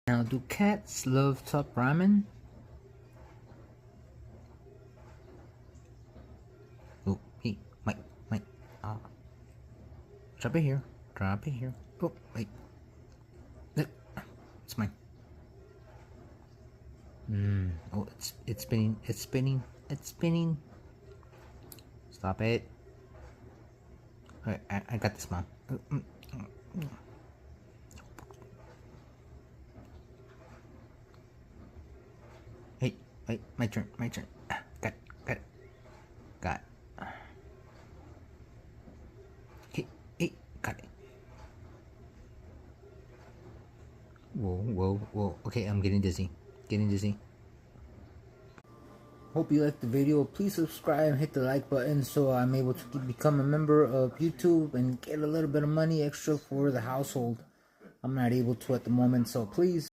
Now, do cats love top ramen? Oh, hey, Mike. Ah, drop it here. Drop it here. Oh, wait. Look, it's mine. Oh, it's spinning. It's spinning. It's spinning. Stop it. Alright, I got this, Mom. Hey, wait, my turn. Got it. Got it. Hey, got it. Whoa. Okay, I'm getting dizzy. Hope you liked the video. Please subscribe and hit the like button so I'm able to become a member of YouTube and get a little bit of money extra for the household. I'm not able to at the moment, so please